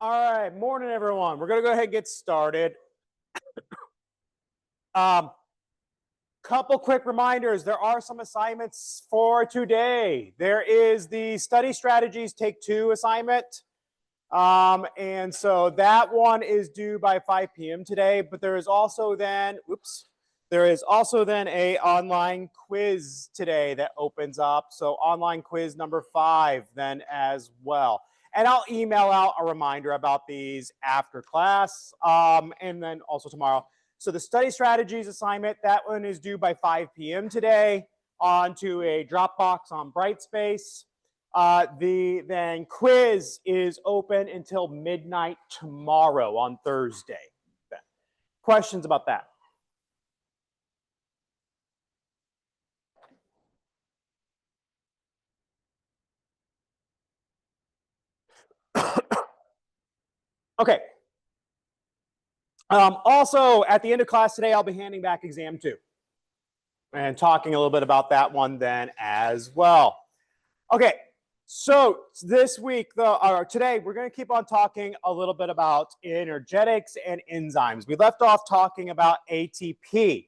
All right, morning, everyone. We're going to go ahead and get started. Couple quick reminders. There are some assignments for today. There is the Study Strategies Take 2 assignment. And so that one is due by 5 p.m. today, but there is also then, there is also then a online quiz today that opens up. So online quiz number 5 then as well. And I'll email out a reminder about these after class and then also tomorrow. So the study strategies assignment, that one is due by 5 p.m. today onto a Dropbox on Brightspace. The then quiz is open until midnight tomorrow on Thursday. Questions about that? Okay. Also, at the end of class today, I'll be handing back exam 2 and talking a little bit about that one then as well. Okay, so this week, today, we're going to keep on talking a little bit about energetics and enzymes. We left off talking about ATP.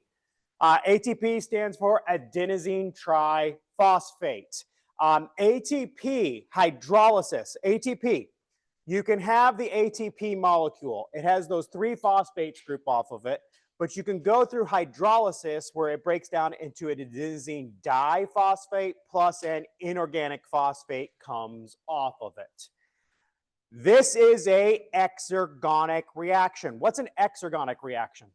ATP stands for adenosine triphosphate. ATP, hydrolysis, ATP. You can have the ATP molecule. It has those 3 phosphates group off of it, but you can go through hydrolysis where it breaks down into an adenosine diphosphate plus an inorganic phosphate comes off of it. This is an exergonic reaction. What's an exergonic reaction?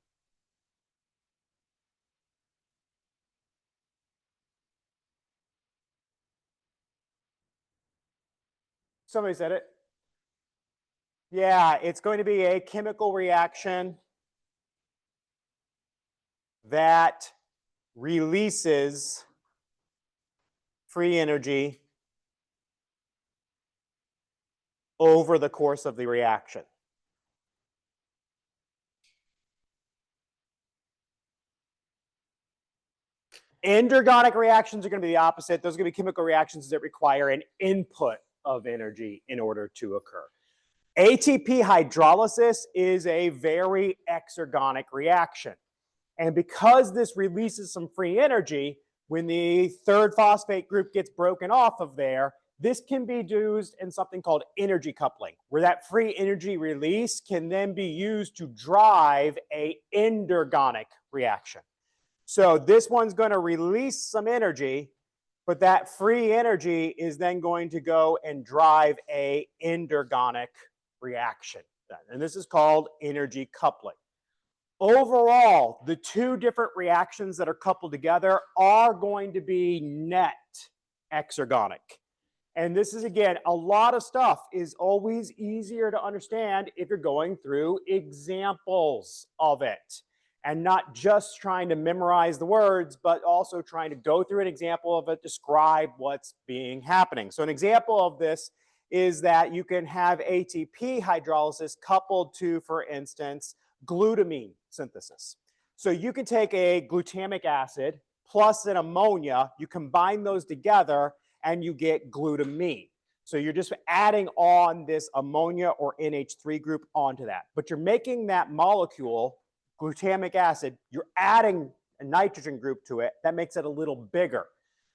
Somebody said it. Yeah, it's going to be a chemical reaction that releases free energy over the course of the reaction. Endergonic reactions are going to be the opposite. Those are going to be chemical reactions that require an input of energy in order to occur. ATP hydrolysis is a very exergonic reaction. And because this releases some free energy, when the 3rd phosphate group gets broken off of there, this can be used in something called energy coupling, where that free energy release can then be used to drive an endergonic reaction. So this one's going to release some energy, but that free energy is then going to go and drive an endergonic reaction. And this is called energy coupling. Overall, the 2 different reactions that are coupled together are going to be net exergonic. And this is, again, a lot of stuff is always easier to understand if you're going through examples of it and not just trying to memorize the words, but also trying to go through an example of it, describe what's being happening. So an example of this is that you can have ATP hydrolysis coupled to, for instance, glutamine synthesis. So you can take a glutamic acid plus an ammonia, you combine those together, and you get glutamine. So you're just adding on this ammonia or NH3 group onto that. But you're making that molecule, glutamic acid, you're adding a nitrogen group to it. That makes it a little bigger.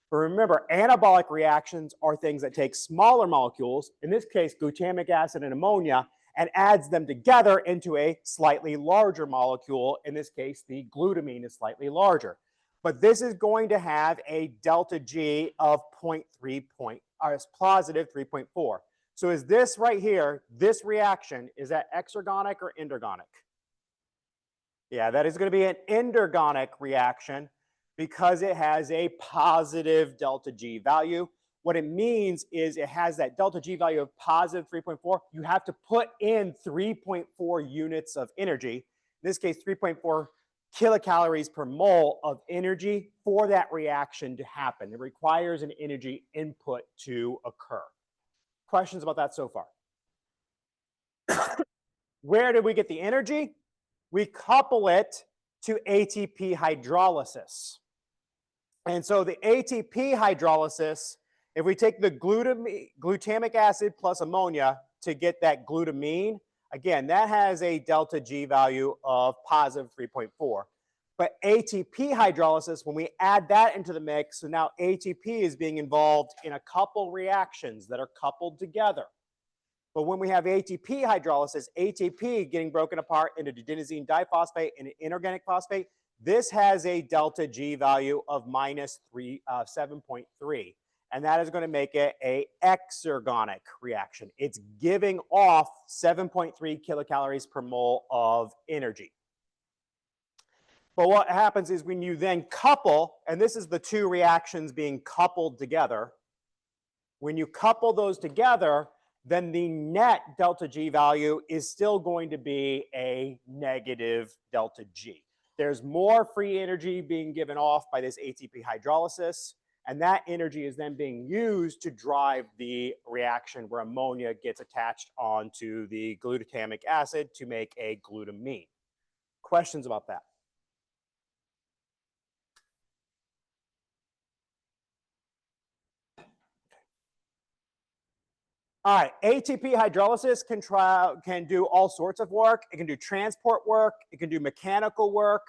But remember, anabolic reactions are things that take smaller molecules, in this case, glutamic acid and ammonia, and adds them together into a slightly larger molecule. In this case, the glutamine is slightly larger. But this is going to have a delta G of 0.3 or is positive 3.4. So is this right here, this reaction, is that exergonic or endergonic? Yeah, that is going to be an endergonic reaction because it has a positive delta G value. What it means is it has that delta G value of positive 3.4. You have to put in 3.4 units of energy, in this case 3.4 kilocalories per mole of energy for that reaction to happen. It requires an energy input to occur. Questions about that so far? Where did we get the energy? We couple it to ATP hydrolysis. And so the ATP hydrolysis, if we take the glutamic acid plus ammonia to get that glutamine, again, that has a delta G value of positive 3.4. But ATP hydrolysis, when we add that into the mix, so now ATP is being involved in a couple reactions that are coupled together. But when we have ATP hydrolysis, ATP getting broken apart into adenosine diphosphate and an inorganic phosphate, this has a delta G value of minus 7.3. And that is going to make it an exergonic reaction. It's giving off 7.3 kilocalories per mole of energy. But what happens is when you then couple, and this is the two reactions being coupled together, when you couple those together, then the net delta G value is still going to be a negative delta G. There's more free energy being given off by this ATP hydrolysis, and that energy is then being used to drive the reaction where ammonia gets attached onto the glutamic acid to make a glutamine. Questions about that? All right, ATP hydrolysis can do all sorts of work. It can do transport work. It can do mechanical work.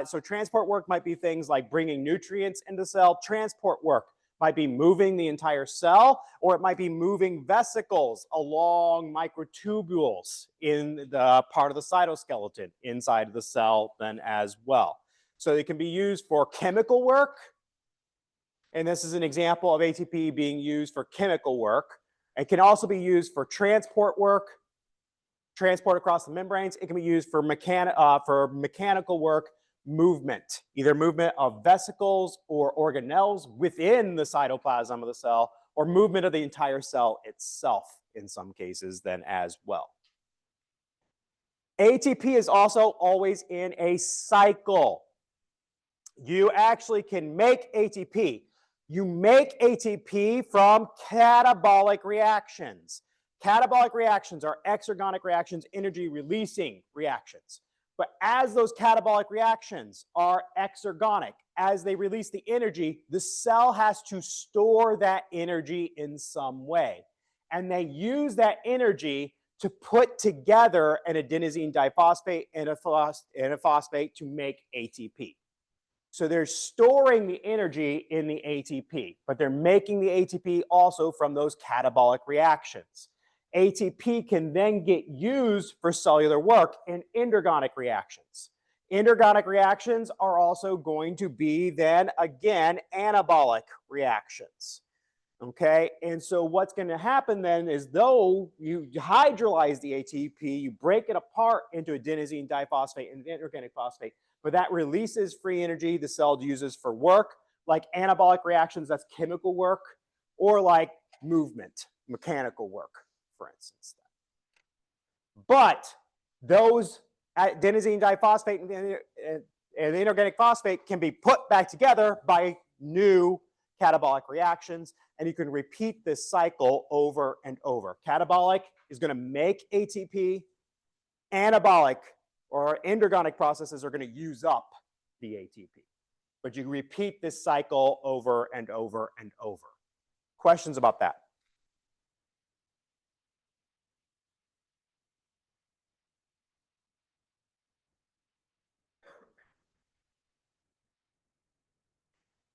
So transport work might be things like bringing nutrients into the cell. Transport work might be moving the entire cell, or it might be moving vesicles along microtubules in the part of the cytoskeleton inside of the cell then as well. So it can be used for chemical work. And this is an example of ATP being used for chemical work. It can also be used for transport work, transport across the membranes. It can be used for mechanical work, movement, either movement of vesicles or organelles within the cytoplasm of the cell, or movement of the entire cell itself in some cases then as well. ATP is also always in a cycle. You actually can make ATP. You make ATP from catabolic reactions. Catabolic reactions are exergonic reactions, energy releasing reactions. But as those catabolic reactions are exergonic, as they release the energy, the cell has to store that energy in some way. And they use that energy to put together an adenosine diphosphate and a phosphate to make ATP. So they're storing the energy in the ATP, but they're making the ATP also from those catabolic reactions. ATP can then get used for cellular work in endergonic reactions. Endergonic reactions are also going to be then, again, anabolic reactions. Okay, and so what's going to happen then is though you hydrolyze the ATP, you break it apart into adenosine diphosphate and inorganic phosphate, but that releases free energy the cell uses for work, like anabolic reactions, that's chemical work, or like movement, mechanical work, for instance. But those adenosine diphosphate and inorganic phosphate can be put back together by new catabolic reactions, and you can repeat this cycle over and over. Catabolic is going to make ATP. Anabolic or endergonic processes are going to use up the ATP. But you repeat this cycle over and over and over. Questions about that?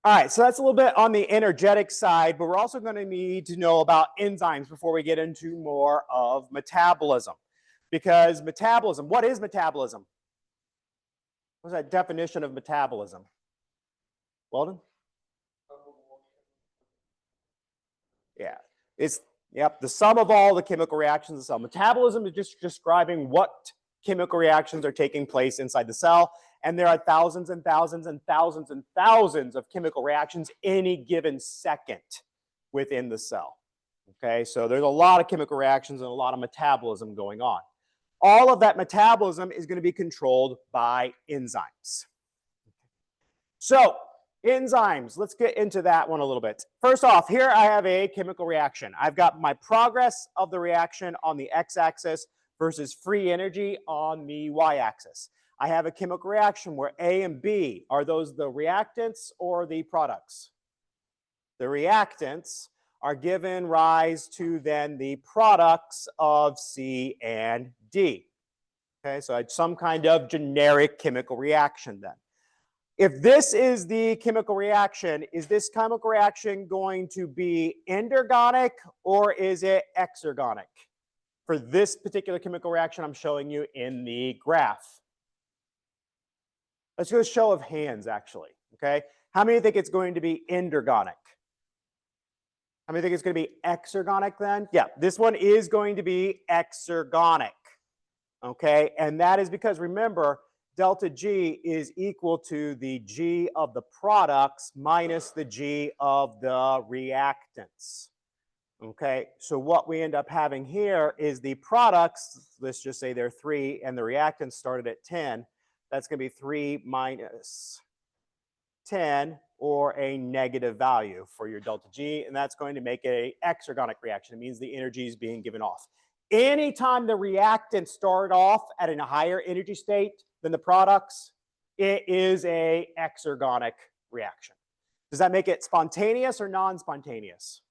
All right, so that's a little bit on the energetic side, but we're also going to need to know about enzymes before we get into more of metabolism. Because metabolism, what is metabolism? What's that definition of metabolism? Weldon? Yeah, it's the sum of all the chemical reactions in the cell. Metabolism is just describing what chemical reactions are taking place inside the cell, and there are thousands and thousands and thousands and thousands of chemical reactions any given second within the cell. Okay, so there's a lot of chemical reactions and a lot of metabolism going on. All of that metabolism is going to be controlled by enzymes. So enzymes, let's get into that one a little bit. First off, here I have a chemical reaction. I've got my progress of the reaction on the x-axis versus free energy on the y-axis. I have a chemical reaction where A and B, are those the reactants or the products? The reactants are given rise to then the products of C and D. Okay, so it's some kind of generic chemical reaction then. If this is the chemical reaction, is this chemical reaction going to be endergonic or is it exergonic? For this particular chemical reaction I'm showing you in the graph. Let's do a show of hands, actually, okay? How many think it's going to be endergonic? How many think it's going to be exergonic then? Yeah, this one is going to be exergonic, okay? And that is because, remember, delta G is equal to the G of the products minus the G of the reactants. Okay, so what we end up having here is the products, let's just say they're 3, and the reactants started at 10. That's going to be 3 minus 10, or a negative value for your delta G, and that's going to make it an exergonic reaction. It means the energy is being given off. Anytime the reactants start off at a higher energy state than the products, it is an exergonic reaction. Does that make it spontaneous or non-spontaneous?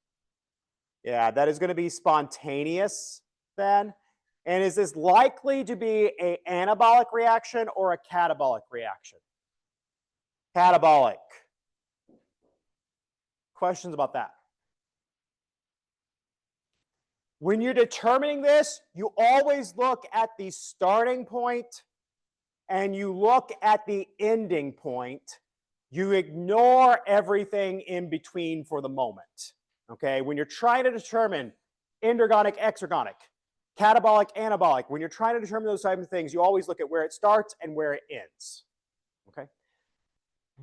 Yeah, that is going to be spontaneous then. And is this likely to be an anabolic reaction or a catabolic reaction? Catabolic. Questions about that? When you're determining this, you always look at the starting point and you look at the ending point. You ignore everything in between for the moment. Okay, when you're trying to determine endergonic, exergonic, catabolic, anabolic, when you're trying to determine those types of things, you always look at where it starts and where it ends. Okay,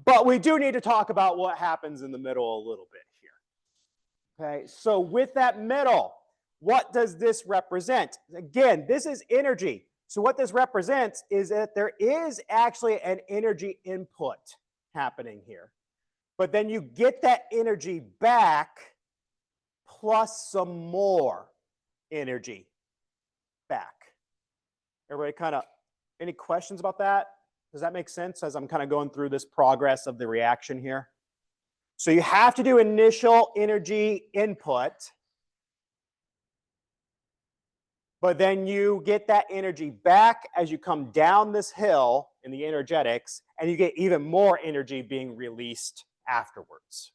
but we do need to talk about what happens in the middle a little bit here. Okay, so with that middle, what does this represent? Again, this is energy. So what this represents is that there is actually an energy input happening here. But then you get that energy back plus some more energy back. Everybody kind of, any questions about that? Does that make sense as I'm kind of going through this progress of the reaction here? So you have to do initial energy input, but then you get that energy back as you come down this hill in the energetics, and you get even more energy being released afterwards.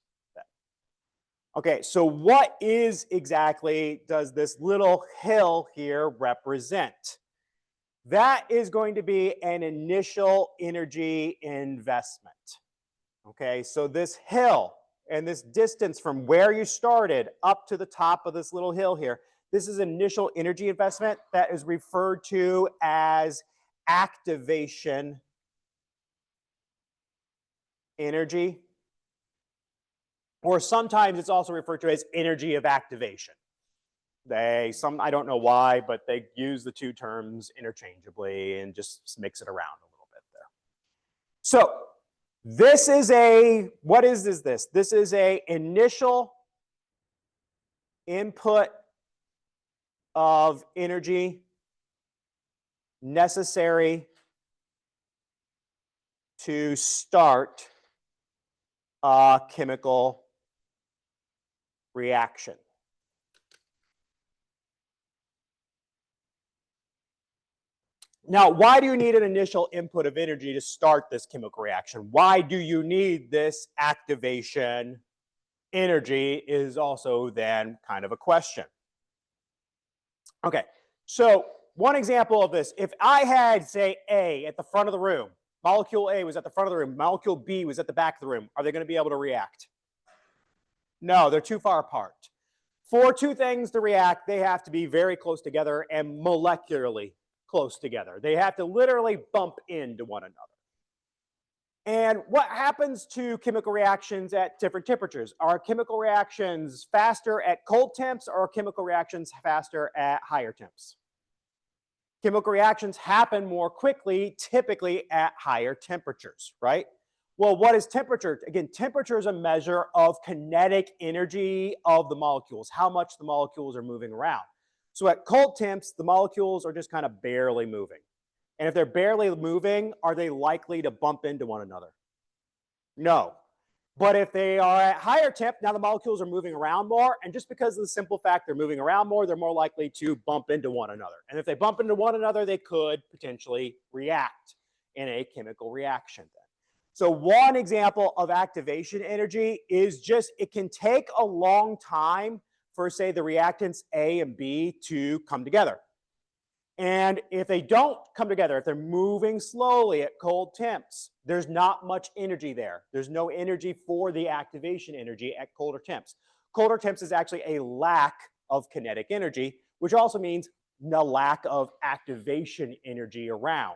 Okay, so what is exactly does this little hill here represent? That is going to be an initial energy investment. Okay, so this hill and this distance from where you started up to the top of this little hill here, this is initial energy investment that is referred to as activation energy. Or sometimes it's also referred to as energy of activation. I don't know why, but they use the two terms interchangeably and just mix it around a little bit there. So this is what is this? This is an initial input of energy necessary to start a chemical reaction. Now, why do you need an initial input of energy to start this chemical reaction? Why do you need this activation energy is also then kind of a question. Okay, so one example of this, if I had, say, A at the front of the room, molecule A was at the front of the room, molecule B was at the back of the room, are they going to be able to react? No, they're too far apart. For two things to react, they have to be very close together and molecularly close together. They have to literally bump into one another. And what happens to chemical reactions at different temperatures? Are chemical reactions faster at cold temps or are chemical reactions faster at higher temps? Chemical reactions happen more quickly, typically at higher temperatures, right? Well, what is temperature? Again, temperature is a measure of kinetic energy of the molecules, how much the molecules are moving around. So at cold temps, the molecules are just kind of barely moving. And if they're barely moving, are they likely to bump into one another? No. But if they are at higher temp, now the molecules are moving around more. And just because of the simple fact they're moving around more, they're more likely to bump into one another. And if they bump into one another, they could potentially react in a chemical reaction then. So one example of activation energy is just it can take a long time for, say, the reactants A and B to come together. And if they don't come together, if they're moving slowly at cold temps, there's not much energy there. There's no energy for the activation energy at colder temps. Colder temps is actually a lack of kinetic energy, which also means a lack of activation energy around.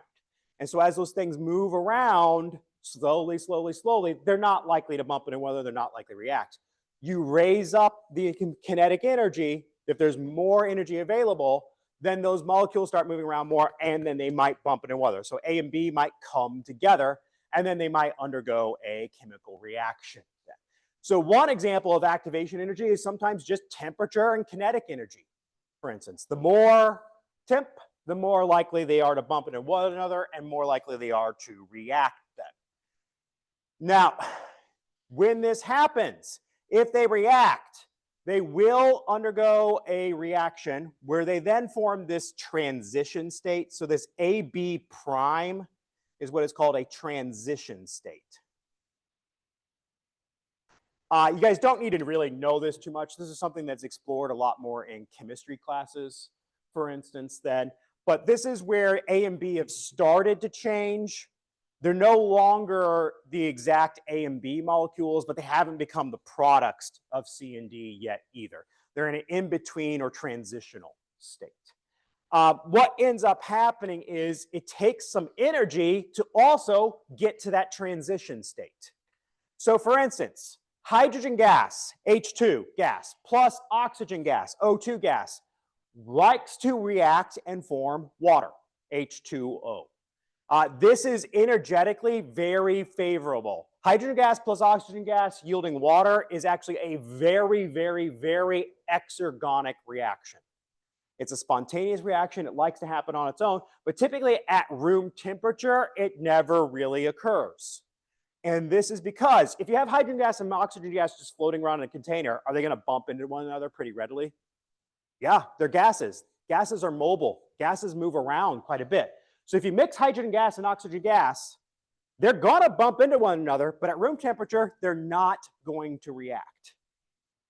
And so as those things move around slowly, slowly, slowly, they're not likely to bump into one another, they're not likely to react. You raise up the kinetic energy, if there's more energy available, then those molecules start moving around more, and then they might bump into one another. So A and B might come together, and then they might undergo a chemical reaction. So one example of activation energy is sometimes just temperature and kinetic energy. For instance, the more temp, the more likely they are to bump into one another, and more likely they are to react then. Now, when this happens, if they react, they will undergo a reaction where they then form this transition state. So this AB prime is what is called a transition state. You guys don't need to really know this too much. This is something that's explored a lot more in chemistry classes, for instance, then. But this is where A and B have started to change. They're no longer the exact A and B molecules, but they haven't become the products of C and D yet either. They're in an in-between or transitional state. What ends up happening is it takes some energy to also get to that transition state. So for instance, hydrogen gas, H2 gas, plus oxygen gas, O2 gas, likes to react and form water, H2O. This is energetically very favorable. Hydrogen gas plus oxygen gas yielding water is actually a very, very, very exergonic reaction. It's a spontaneous reaction. It likes to happen on its own, but typically at room temperature, it never really occurs. And this is because if you have hydrogen gas and oxygen gas just floating around in a container, are they going to bump into one another pretty readily? Yeah, they're gases. Gases are mobile. Gases move around quite a bit. So if you mix hydrogen gas and oxygen gas, they're going to bump into one another, but at room temperature, they're not going to react.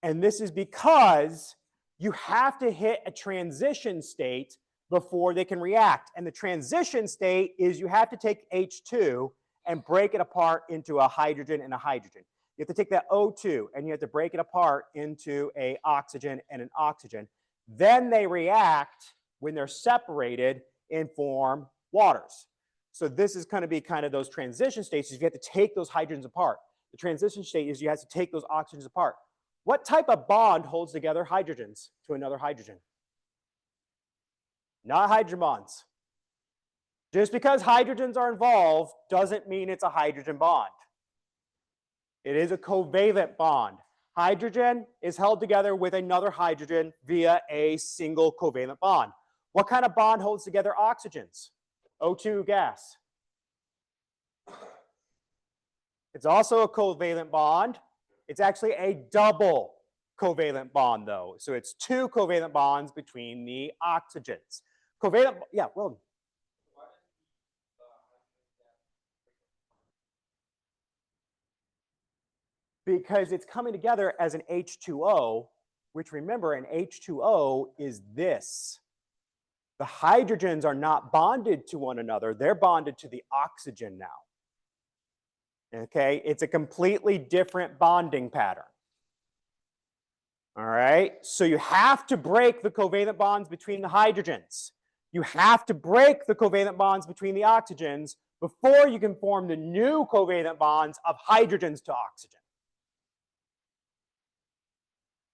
And this is because you have to hit a transition state before they can react. And the transition state is you have to take H2 and break it apart into a hydrogen and a hydrogen. You have to take that O2 and you have to break it apart into an oxygen and an oxygen. Then they react when they're separated and form waters. So this is going to be kind of those transition states. You have to take those hydrogens apart. The transition state is you have to take those oxygens apart. What type of bond holds together hydrogens to another hydrogen? Not hydrogen bonds. Just because hydrogens are involved doesn't mean it's a hydrogen bond. It is a covalent bond. Hydrogen is held together with another hydrogen via a single covalent bond. What kind of bond holds together oxygens? O2 gas. It's also a covalent bond. It's actually a double covalent bond, though. So it's two covalent bonds between the oxygens. Covalent, yeah, well. Because it's coming together as an H2O, which remember, an H2O is this. The hydrogens are not bonded to one another. They're bonded to the oxygen now. Okay, it's a completely different bonding pattern. All right, so you have to break the covalent bonds between the hydrogens. You have to break the covalent bonds between the oxygens before you can form the new covalent bonds of hydrogens to oxygen.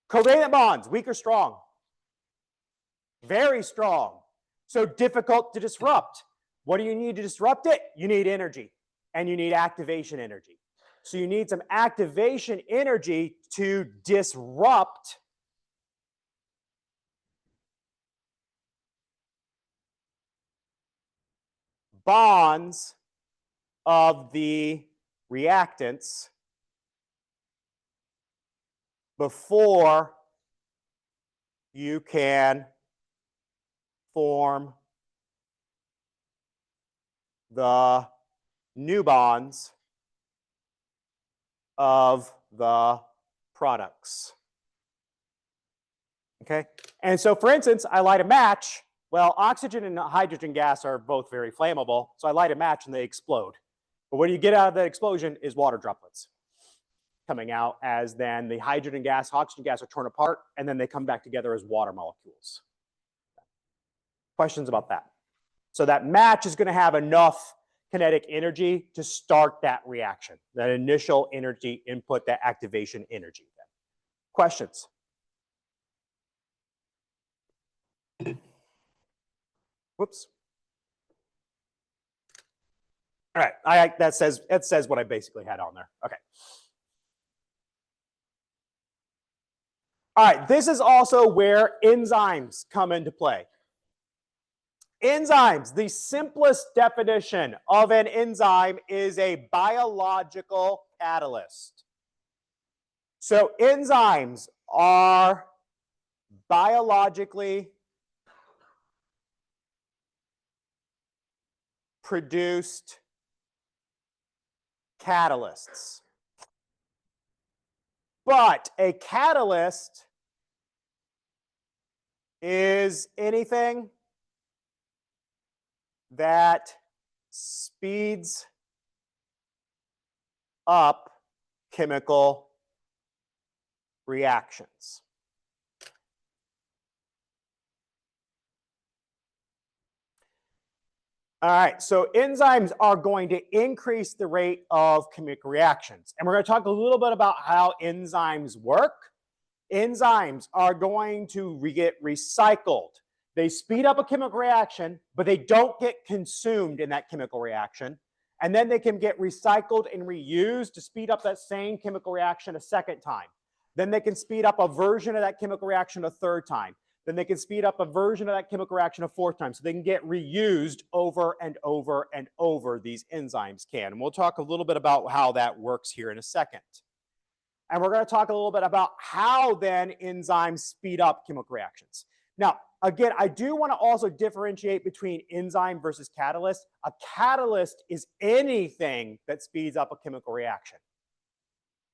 Covalent bonds, weak or strong? Very strong. So difficult to disrupt. What do you need to disrupt it? You need energy, and you need activation energy. So you need some activation energy to disrupt bonds of the reactants before you can form the new bonds of the products. Okay, and so for instance, I light a match. Well, oxygen and hydrogen gas are both very flammable, so I light a match and they explode. But what you get out of that explosion is water droplets coming out as then the hydrogen gas, oxygen gas are torn apart, and then they come back together as water molecules. Questions about that? So that match is going to have enough kinetic energy to start that reaction, that initial energy input, that activation energy. Questions? Whoops. All right, that says what I basically had on there. Okay. All right, this is also where enzymes come into play. Enzymes, the simplest definition of an enzyme is a biological catalyst. So enzymes are biologically produced catalysts. But a catalyst is anything that speeds up chemical reactions. All right, so enzymes are going to increase the rate of chemical reactions. And we're going to talk a little bit about how enzymes work. Enzymes are going to get recycled. They speed up a chemical reaction, but they don't get consumed in that chemical reaction. And then they can get recycled and reused to speed up that same chemical reaction a second time. Then they can speed up a version of that chemical reaction a third time. Then they can speed up a version of that chemical reaction a fourth time. So they can get reused over and over and over, these enzymes can. And we'll talk a little bit about how that works here in a second. And we're going to talk a little bit about how then enzymes speed up chemical reactions. Now, again, I do want to also differentiate between enzyme versus catalyst. A catalyst is anything that speeds up a chemical reaction.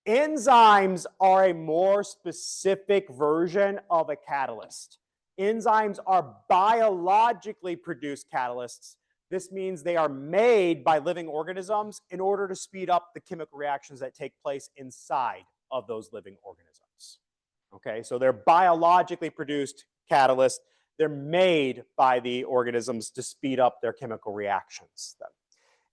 Enzymes are a more specific version of a catalyst. Enzymes are biologically produced catalysts. This means they are made by living organisms in order to speed up the chemical reactions that take place inside of those living organisms. Okay, so they're biologically produced catalysts. They're made by the organisms to speed up their chemical reactions.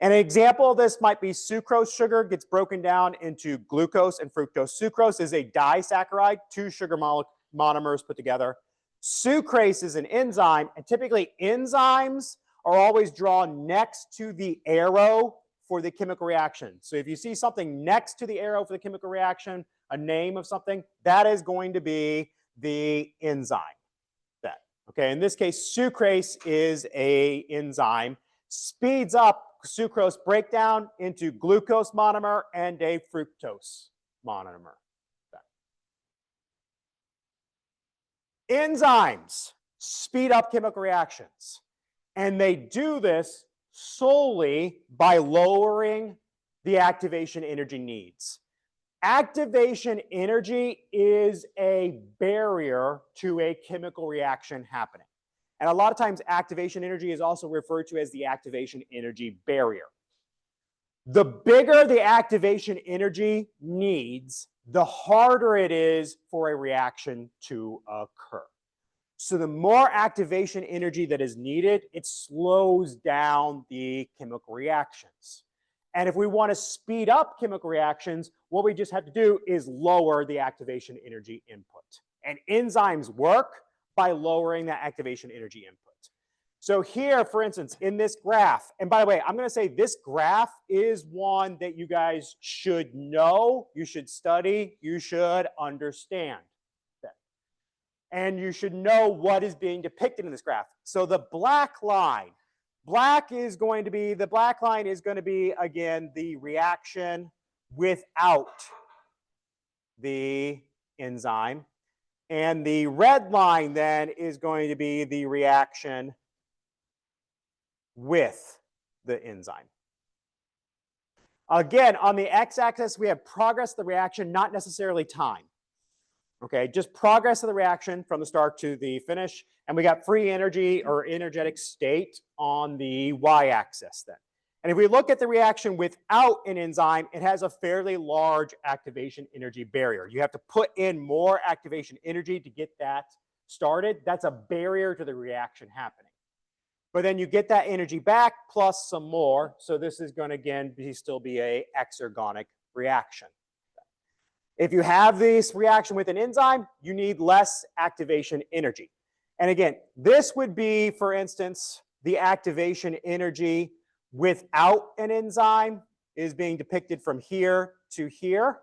And an example of this might be sucrose sugar gets broken down into glucose and fructose. Sucrose is a disaccharide, two sugar monomers put together. Sucrase is an enzyme, and typically enzymes are always drawn next to the arrow for the chemical reaction. So if you see something next to the arrow for the chemical reaction, a name of something, that is going to be the enzyme. Okay, in this case, sucrase is an enzyme, speeds up sucrose breakdown into glucose monomer and a fructose monomer. Enzymes speed up chemical reactions, and they do this solely by lowering the activation energy needs. Activation energy is a barrier to a chemical reaction happening. And a lot of times activation energy is also referred to as the activation energy barrier. The bigger the activation energy needs, the harder it is for a reaction to occur. So the more activation energy that is needed, it slows down the chemical reactions. And if we want to speed up chemical reactions, what we just have to do is lower the activation energy input. And enzymes work by lowering that activation energy input. So here, for instance, in this graph, and by the way, I'm going to say this graph is one that you guys should know, you should study, you should understand. And you should know what is being depicted in this graph. So the black line, the black line is going to be, again, the reaction without the enzyme. And the red line then is going to be the reaction with the enzyme. Again, on the x-axis, we have progress of the reaction, not necessarily time. Okay, just progress of the reaction from the start to the finish. And we got free energy or energetic state on the y-axis then. And if we look at the reaction without an enzyme, it has a fairly large activation energy barrier. You have to put in more activation energy to get that started. That's a barrier to the reaction happening. But then you get that energy back plus some more. So this is going to, again, still be an exergonic reaction. If you have this reaction with an enzyme, you need less activation energy. And again, this would be, for instance, the activation energy without an enzyme is being depicted from here to here.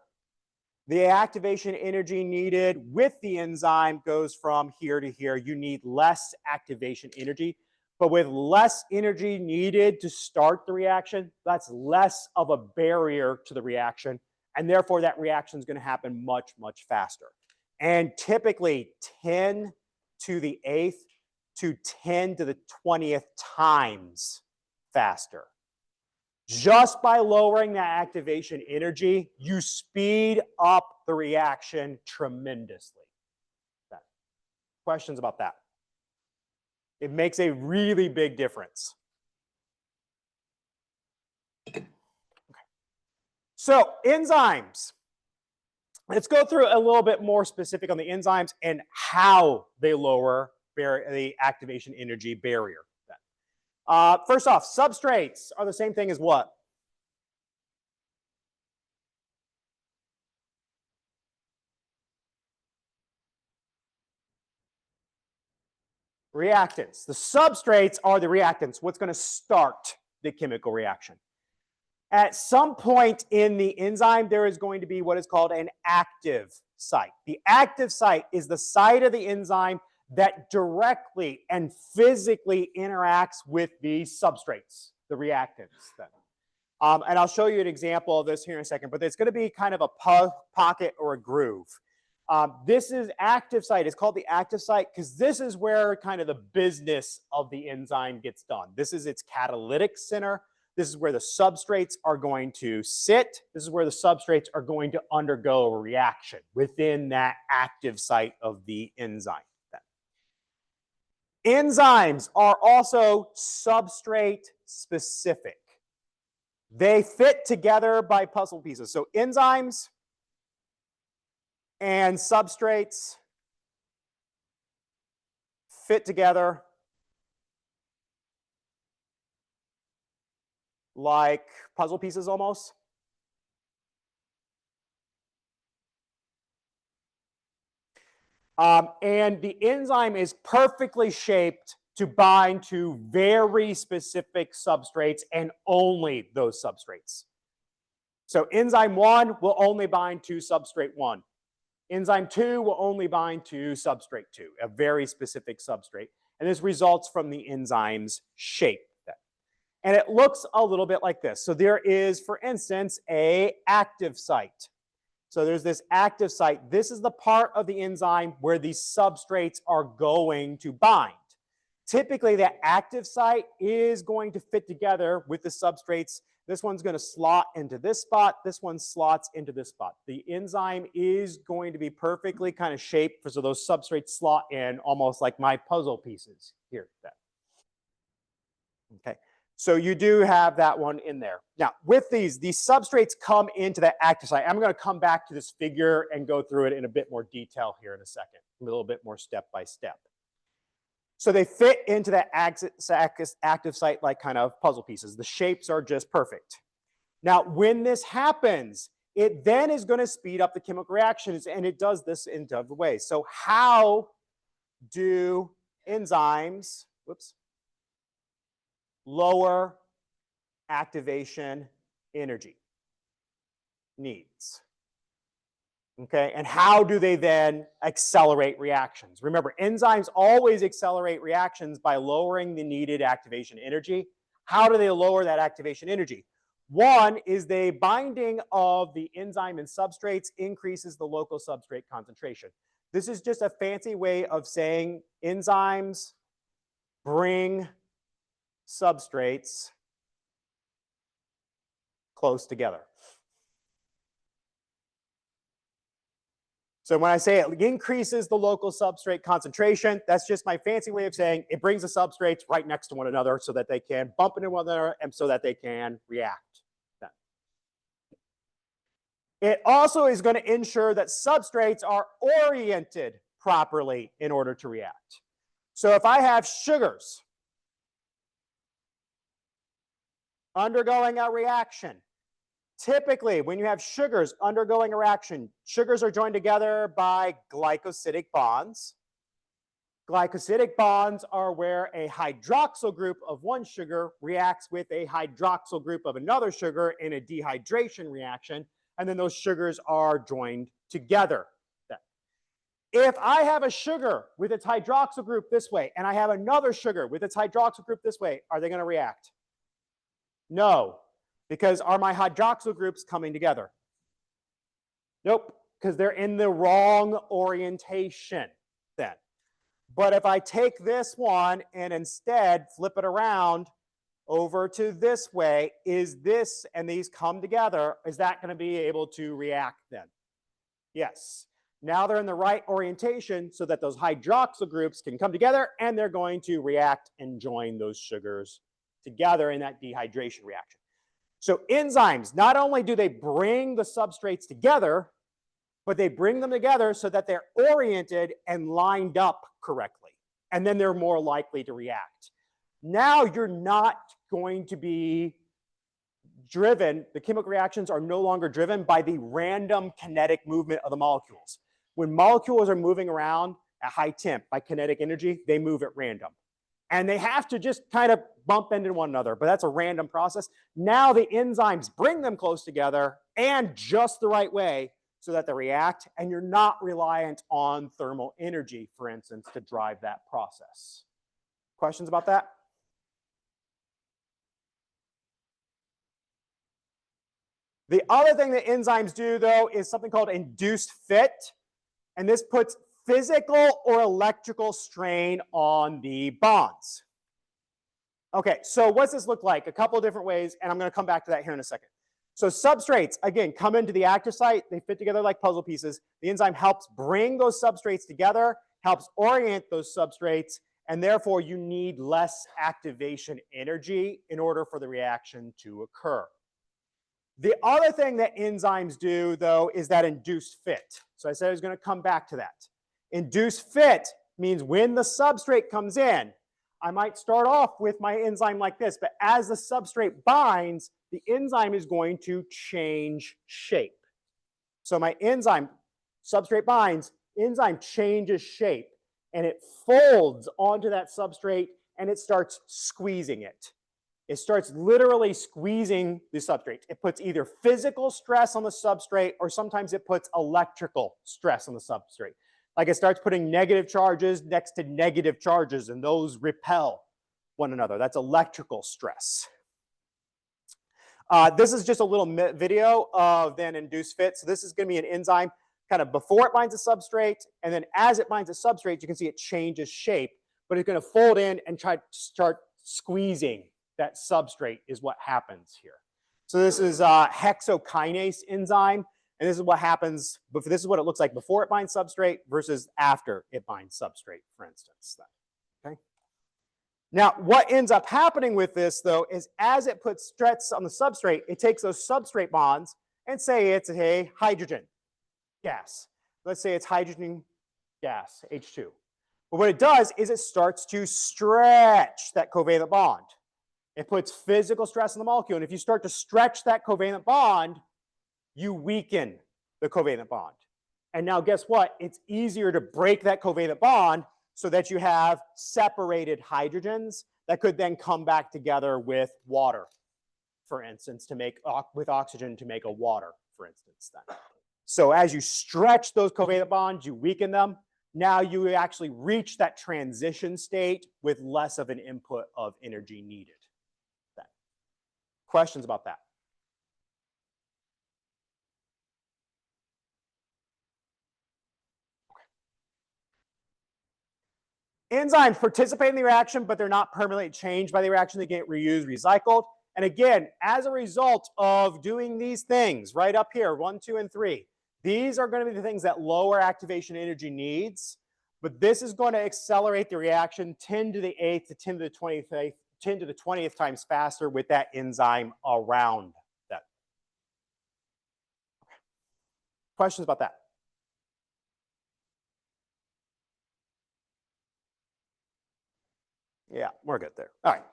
The activation energy needed with the enzyme goes from here to here. You need less activation energy. But with less energy needed to start the reaction, that's less of a barrier to the reaction. And therefore, that reaction is going to happen much, much faster. And typically 10 to the 8th to 10 to the 20th times faster. Just by lowering that activation energy, you speed up the reaction tremendously. Questions about that? It makes a really big difference. Okay. So enzymes. Let's go through a little bit more specific on the enzymes and how they lower the activation energy barrier. First off, substrates are the same thing as what? Reactants. The substrates are the reactants, what's going to start the chemical reaction. At some point in the enzyme, there is going to be what is called an active site. The active site is the site of the enzyme that directly and physically interacts with the substrates, the reactants. Then. And I'll show you an example of this here in a second, but it's going to be kind of a pocket or a groove. This is active site. It's called the active site because this is where kind of the business of the enzyme gets done. This is its catalytic center. This is where the substrates are going to sit. This is where the substrates are going to undergo a reaction within that active site of the enzyme. Enzymes are also substrate specific. They fit together by puzzle pieces. So enzymes and substrates fit together like puzzle pieces almost. And the enzyme is perfectly shaped to bind to very specific substrates and only those substrates. So enzyme 1 will only bind to substrate 1. Enzyme 2 will only bind to substrate 2, a very specific substrate. And this results from the enzyme's shape. And it looks a little bit like this. So there is, for instance, an active site. So there's this active site. This is the part of the enzyme where these substrates are going to bind. Typically, that active site is going to fit together with the substrates. This one's going to slot into this spot. This one slots into this spot. The enzyme is going to be perfectly kind of shaped so those substrates slot in almost like my puzzle pieces here. Okay. So you do have that one in there. Now, with these substrates come into that active site. I'm going to come back to this figure and go through it in a bit more detail here in a second, a little bit more step by step. So they fit into that active site like kind of puzzle pieces. The shapes are just perfect. Now, when this happens, it then is going to speed up the chemical reactions, and it does this in different ways. So how do enzymes, lower activation energy needs? Okay, and how do they then accelerate reactions? Remember, enzymes always accelerate reactions by lowering the needed activation energy. How do they lower that activation energy? One is the binding of the enzyme and substrates increases the local substrate concentration. This is just a fancy way of saying enzymes bring substrates close together. So when I say it increases the local substrate concentration, that's just my fancy way of saying it brings the substrates right next to one another so that they can bump into one another and so that they can react. It also is going to ensure that substrates are oriented properly in order to react. So if I have sugars undergoing a reaction, typically when you have sugars undergoing a reaction, sugars are joined together by glycosidic bonds. Glycosidic bonds are where a hydroxyl group of one sugar reacts with a hydroxyl group of another sugar in a dehydration reaction, and then those sugars are joined together. If I have a sugar with its hydroxyl group this way, and I have another sugar with its hydroxyl group this way, are they going to react? No, because are my hydroxyl groups coming together? Nope, because they're in the wrong orientation then. But if I take this one and instead flip it around over to this way, is this and these come together, is that going to be able to react then? Yes. Now they're in the right orientation so that those hydroxyl groups can come together and they're going to react and join those sugars together in that dehydration reaction. So enzymes, not only do they bring the substrates together, but they bring them together so that they're oriented and lined up correctly. And then they're more likely to react. Now you're not going to be driven, the chemical reactions are no longer driven by the random kinetic movement of the molecules. When molecules are moving around at high temp by kinetic energy, they move at random. And they have to just kind of bump into one another, but that's a random process. Now the enzymes bring them close together and just the right way so that they react, and you're not reliant on thermal energy, for instance, to drive that process. Questions about that? The other thing that enzymes do, though, is something called induced fit, and this puts physical or electrical strain on the bonds. Okay, so what's this look like? A couple of different ways, and I'm going to come back to that here in a second. So substrates, again, come into the active site. They fit together like puzzle pieces. The enzyme helps bring those substrates together, helps orient those substrates, and therefore you need less activation energy in order for the reaction to occur. The other thing that enzymes do, though, is that induced fit. So I said I was going to come back to that. Induced fit means when the substrate comes in, I might start off with my enzyme like this, but as the substrate binds, the enzyme is going to change shape. So my enzyme, substrate binds, enzyme changes shape, and it folds onto that substrate, and it starts squeezing it. It starts literally squeezing the substrate. It puts either physical stress on the substrate, or sometimes it puts electrical stress on the substrate. Like it starts putting negative charges next to negative charges, and those repel one another. That's electrical stress. This is just a little video of then induced fit. So this is going to be an enzyme kind of before it binds a substrate, and then as it binds a substrate, you can see it changes shape, but it's going to fold in and try to start squeezing that substrate is what happens here. So this is a hexokinase enzyme, and this is what happens, this is what it looks like before it binds substrate versus after it binds substrate, for instance. Okay. Now, what ends up happening with this, though, is as it puts stress on the substrate, it takes those substrate bonds and say it's a hydrogen gas. Let's say it's hydrogen gas, H2. But what it does is it starts to stretch that covalent bond. It puts physical stress on the molecule. And if you start to stretch that covalent bond, you weaken the covalent bond. And now guess what? It's easier to break that covalent bond so that you have separated hydrogens that could then come back together with water, for instance, to make with oxygen to make a water, for instance. Then. So as you stretch those covalent bonds, you weaken them. Now you actually reach that transition state with less of an input of energy needed. Questions about that? Enzymes participate in the reaction, but they're not permanently changed by the reaction. They get reused, recycled. And again, as a result of doing these things right up here, 1, 2, and 3, these are going to be the things that lower activation energy needs. But this is going to accelerate the reaction 10 to the 8th to 10 to the 20th, 10 to the 20th times faster with that enzyme around that. Questions about that? Yeah, we're good there. All right.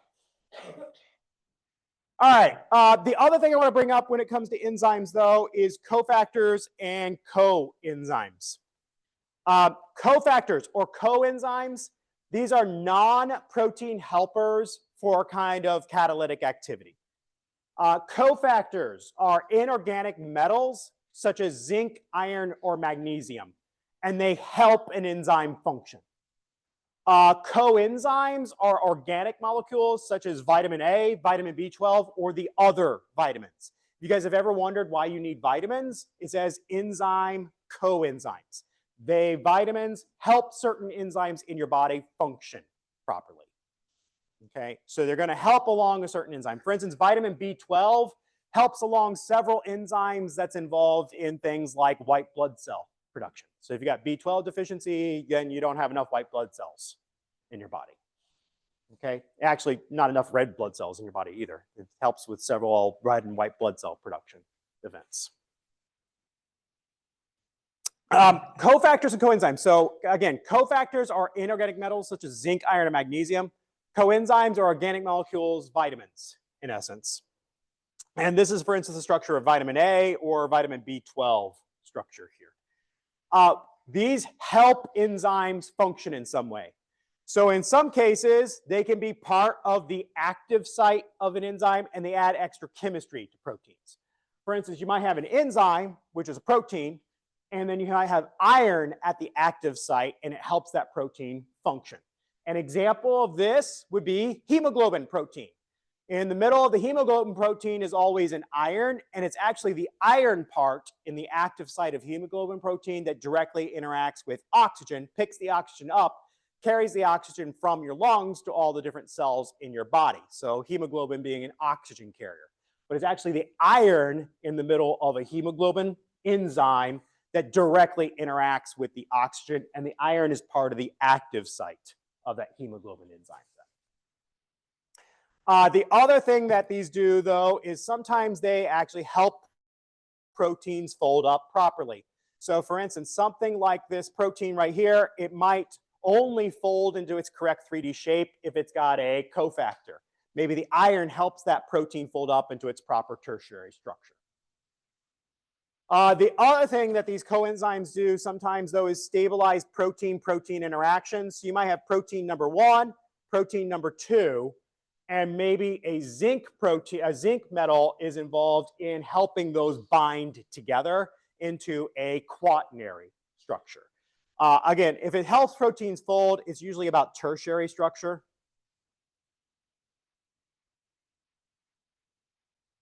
All right. The other thing I want to bring up when it comes to enzymes, though, is cofactors and coenzymes. Cofactors or coenzymes, these are non-protein helpers for kind of catalytic activity. Cofactors are inorganic metals such as zinc, iron, or magnesium, and they help an enzyme function. Coenzymes are organic molecules such as vitamin A, vitamin B12, or the other vitamins. If you guys have ever wondered why you need vitamins, it says enzyme coenzymes. Vitamins help certain enzymes in your body function properly. Okay, so they're going to help along a certain enzyme. For instance, vitamin B12 helps along several enzymes that's involved in things like white blood cell production. So if you got B12 deficiency, then you don't have enough white blood cells in your body. Okay, actually not enough red blood cells in your body either. It helps with several red and white blood cell production events. Cofactors and coenzymes. So again, cofactors are inorganic metals such as zinc, iron, and magnesium. Coenzymes are organic molecules, vitamins in essence. And this is, for instance, the structure of vitamin A or vitamin B12 structure here. These help enzymes function in some way. So in some cases, they can be part of the active site of an enzyme and they add extra chemistry to proteins. For instance, you might have an enzyme, which is a protein, and then you might have iron at the active site and it helps that protein function. An example of this would be hemoglobin protein. In the middle of the hemoglobin protein is always an iron, and it's actually the iron part in the active site of hemoglobin protein that directly interacts with oxygen, picks the oxygen up, carries the oxygen from your lungs to all the different cells in your body. So hemoglobin being an oxygen carrier. But it's actually the iron in the middle of a hemoglobin enzyme that directly interacts with the oxygen, and the iron is part of the active site of that hemoglobin enzyme. The other thing that these do, though, is sometimes they actually help proteins fold up properly. So for instance, something like this protein right here, it might only fold into its correct 3D shape if it's got a cofactor. Maybe the iron helps that protein fold up into its proper tertiary structure. The other thing that these coenzymes do sometimes, though, is stabilize protein-protein interactions. So you might have protein number 1, protein number 2, and maybe a zinc metal is involved in helping those bind together into a quaternary structure. Again, if it helps proteins fold, it's usually about tertiary structure.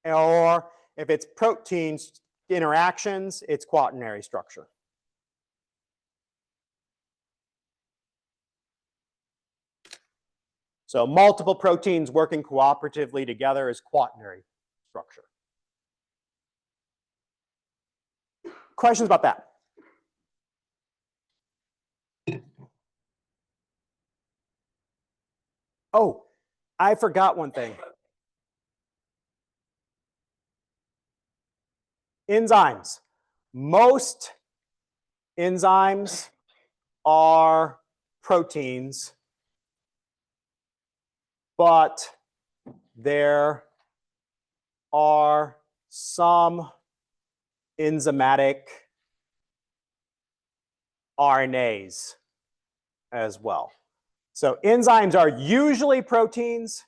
Or if it's proteins interactions, it's quaternary structure. So multiple proteins working cooperatively together is quaternary structure. Questions about that? Oh, I forgot one thing. Enzymes. Most enzymes are proteins, but there are some enzymatic RNAs as well. So enzymes are usually proteins,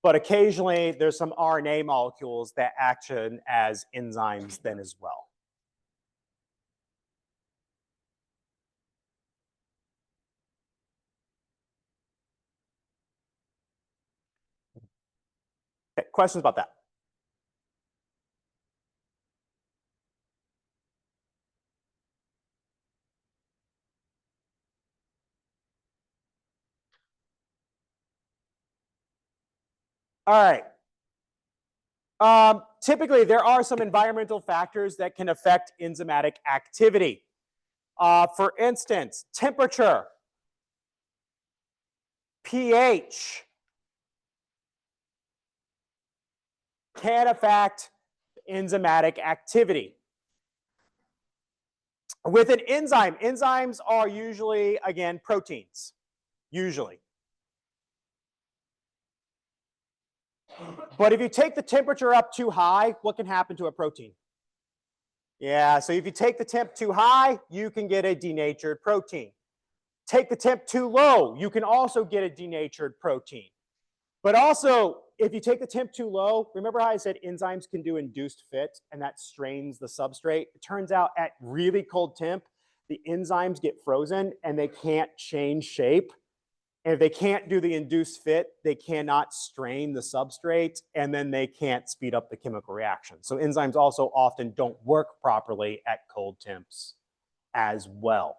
but occasionally there's some RNA molecules that action as enzymes then as well. Okay, questions about that? All right. Typically, there are some environmental factors that can affect enzymatic activity. For instance, temperature, pH can affect enzymatic activity. With an enzyme, enzymes are usually, again, proteins, usually. But if you take the temperature up too high, what can happen to a protein? Yeah, so if you take the temp too high, you can get a denatured protein. Take the temp too low, you can also get a denatured protein. But also, if you take the temp too low, remember how I said enzymes can do induced fit and that strains the substrate? It turns out at really cold temp, the enzymes get frozen and they can't change shape. And if they can't do the induced fit, they cannot strain the substrate, and then they can't speed up the chemical reaction. So enzymes also often don't work properly at cold temps as well.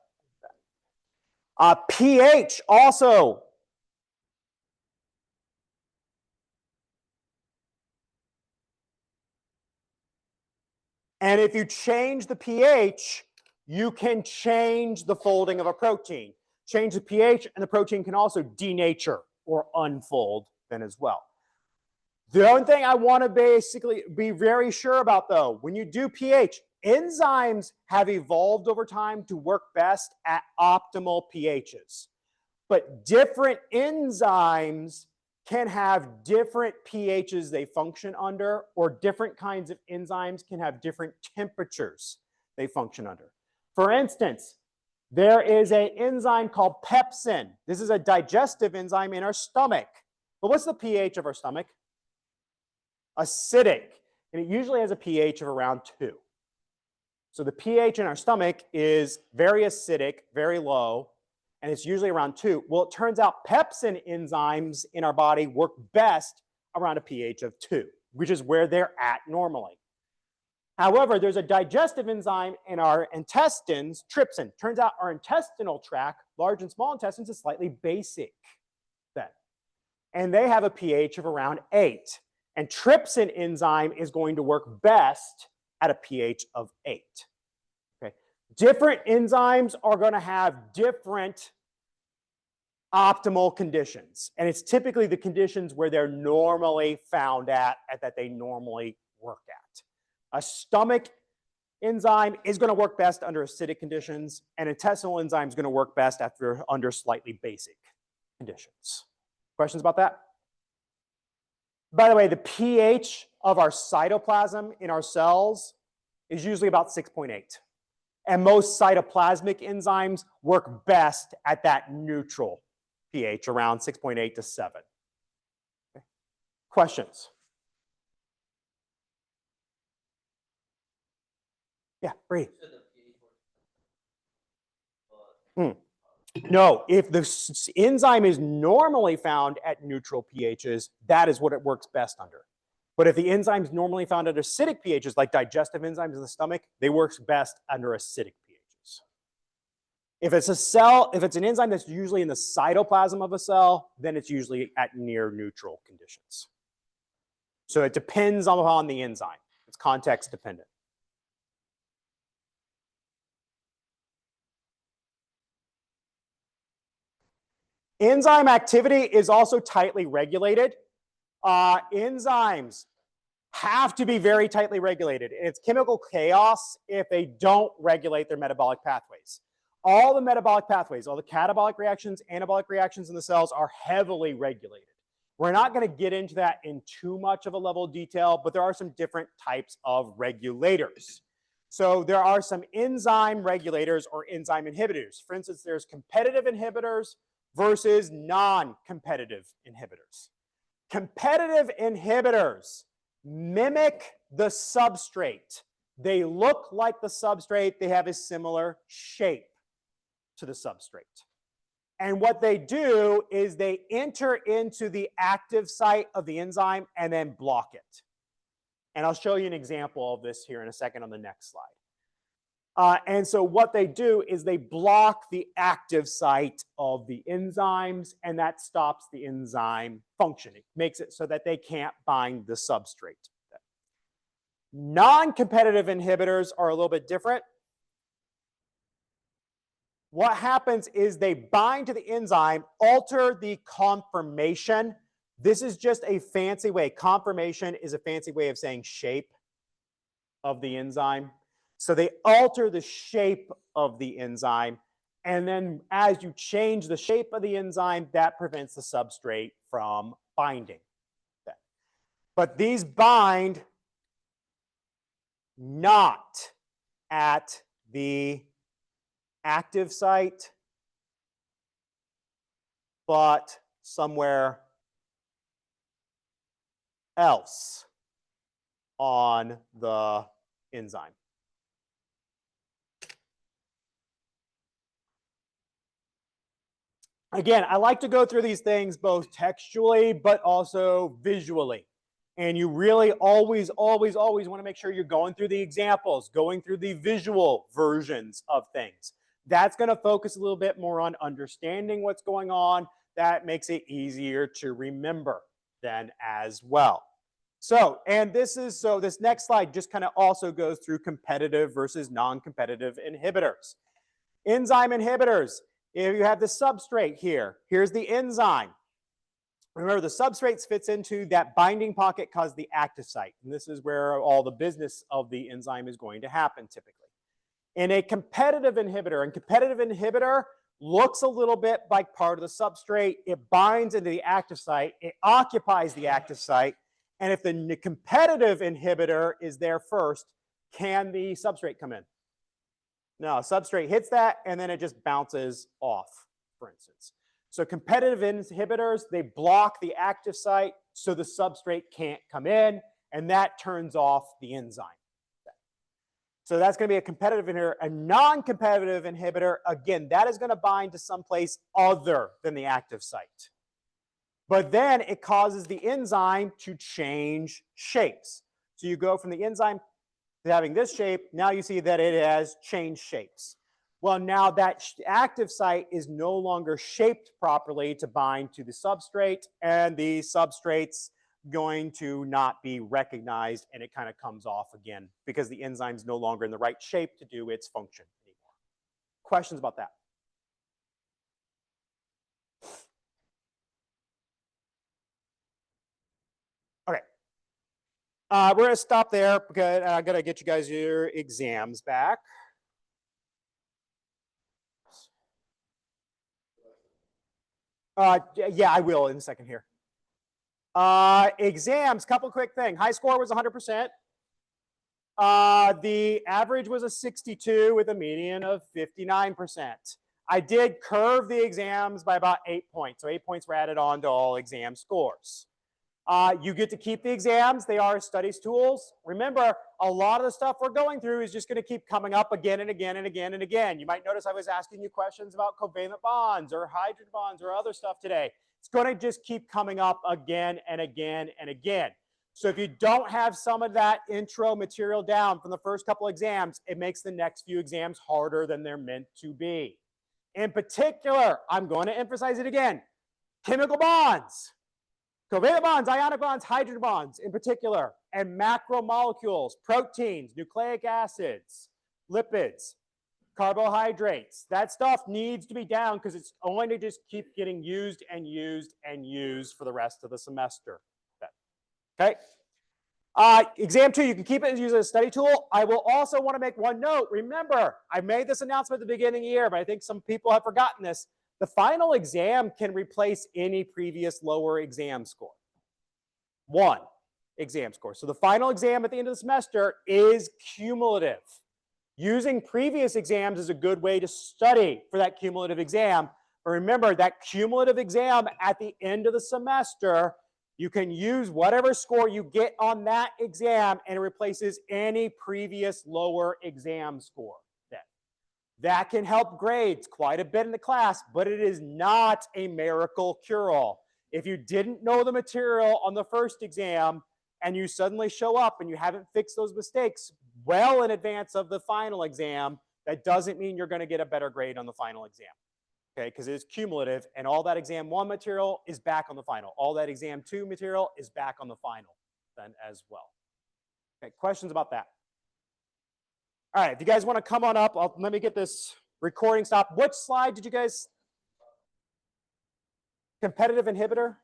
pH also. And if you change the pH, you can change the folding of a protein. Change the pH, and the protein can also denature or unfold then as well. The only thing I want to basically be very sure about, though, when you do pH, enzymes have evolved over time to work best at optimal pHs. But different enzymes can have different pHs they function under, or different kinds of enzymes can have different temperatures they function under. For instance, there is an enzyme called pepsin. This is a digestive enzyme in our stomach. But what's the pH of our stomach? Acidic. And it usually has a pH of around 2. So the pH in our stomach is very acidic, very low, and it's usually around 2. Well, it turns out pepsin enzymes in our body work best around a pH of 2, which is where they're at normally. However, there's a digestive enzyme in our intestines, trypsin. Turns out our intestinal tract, large and small intestines, is slightly basic then. And they have a pH of around 8. And trypsin enzyme is going to work best at a pH of 8. Okay. Different enzymes are going to have different optimal conditions. And it's typically the conditions where they're normally found at that they normally work at. A stomach enzyme is going to work best under acidic conditions, and intestinal enzyme is going to work best under slightly basic conditions. Questions about that? By the way, the pH of our cytoplasm in our cells is usually about 6.8. And most cytoplasmic enzymes work best at that neutral pH, around 6.8 to 7. Okay. Questions? Yeah, Brady. No, if the enzyme is normally found at neutral pHs, that is what it works best under. But if the enzyme is normally found at acidic pHs, like digestive enzymes in the stomach, they work best under acidic pHs. If it's a cell, if it's an enzyme that's usually in the cytoplasm of a cell, then it's usually at near neutral conditions. So it depends on the enzyme. It's context dependent. Enzyme activity is also tightly regulated. Enzymes have to be very tightly regulated. It's chemical chaos if they don't regulate their metabolic pathways. All the metabolic pathways, all the catabolic reactions, anabolic reactions in the cells are heavily regulated. We're not going to get into that in too much of a level of detail, but there are some different types of regulators. So there are some enzyme regulators or enzyme inhibitors. For instance, there's competitive inhibitors versus non-competitive inhibitors. Competitive inhibitors mimic the substrate. They look like the substrate. They have a similar shape to the substrate. And what they do is they enter into the active site of the enzyme and then block it. And I'll show you an example of this here in a second on the next slide. And so what they do is they block the active site of the enzymes, and that stops the enzyme functioning, makes it so that they can't bind the substrate. Non-competitive inhibitors are a little bit different. What happens is they bind to the enzyme, alter the conformation. This is just a fancy way. Conformation is a fancy way of saying shape of the enzyme. So they alter the shape of the enzyme. And then as you change the shape of the enzyme, that prevents the substrate from binding. But these bind not at the active site, but somewhere else on the enzyme. Again, I like to go through these things both textually but also visually. And you really always want to make sure you're going through the examples, going through the visual versions of things. That's going to focus a little bit more on understanding what's going on. That makes it easier to remember then as well. So this next slide just kind of also goes through competitive versus non-competitive inhibitors. Enzyme inhibitors. If you have the substrate here, here's the enzyme. Remember, the substrate fits into that binding pocket caused the active site. And this is where all the business of the enzyme is going to happen typically. In a competitive inhibitor looks a little bit like part of the substrate. It binds into the active site. It occupies the active site. And if the competitive inhibitor is there first, can the substrate come in? No, substrate hits that, and then it just bounces off, for instance. So competitive inhibitors, they block the active site so the substrate can't come in, and that turns off the enzyme. So that's going to be a competitive inhibitor. A non-competitive inhibitor, again, that is going to bind to someplace other than the active site. But then it causes the enzyme to change shapes. So you go from the enzyme to having this shape. Now you see that it has changed shapes. Well, now that active site is no longer shaped properly to bind to the substrate, and the substrate's going to not be recognized, and it kind of comes off again because the enzyme's no longer in the right shape to do its function anymore. Questions about that? Okay. We're going to stop there because I got to get you guys your exams back. Yeah, I will in a second here. Exams, couple quick things. High score was 100%. The average was a 62 with a median of 59%. I did curve the exams by about 8 points. So 8 points were added on to all exam scores. You get to keep the exams. They are studies tools. Remember, a lot of the stuff we're going through is just going to keep coming up again and again and again and again. You might notice I was asking you questions about covalent bonds or hydrogen bonds or other stuff today. It's going to just keep coming up again and again and again. So if you don't have some of that intro material down from the first couple exams, it makes the next few exams harder than they're meant to be. In particular, I'm going to emphasize it again, chemical bonds. Covalent bonds, ionic bonds, hydrogen bonds in particular, and macromolecules, proteins, nucleic acids, lipids, carbohydrates. That stuff needs to be down because it's going to just keep getting used and used and used for the rest of the semester. Okay. Exam 2, you can keep it and use it as a study tool. I will also want to make one note. Remember, I made this announcement at the beginning of the year, but I think some people have forgotten this. The final exam can replace any previous lower exam score. One exam score. So the final exam at the end of the semester is cumulative. Using previous exams is a good way to study for that cumulative exam. But remember, that cumulative exam at the end of the semester, you can use whatever score you get on that exam, and it replaces any previous lower exam score. That can help grades quite a bit in the class, but it is not a miracle cure-all. If you didn't know the material on the first exam and you suddenly show up and you haven't fixed those mistakes, well in advance of the final exam, that doesn't mean you're going to get a better grade on the final exam. Okay, because it is cumulative, and all that exam 1 material is back on the final. All that exam 2 material is back on the final then as well. Okay, questions about that? All right, if you guys want to come on up, let me get this recording stopped. Which slide did you guys? Competitive inhibitor?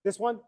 This one?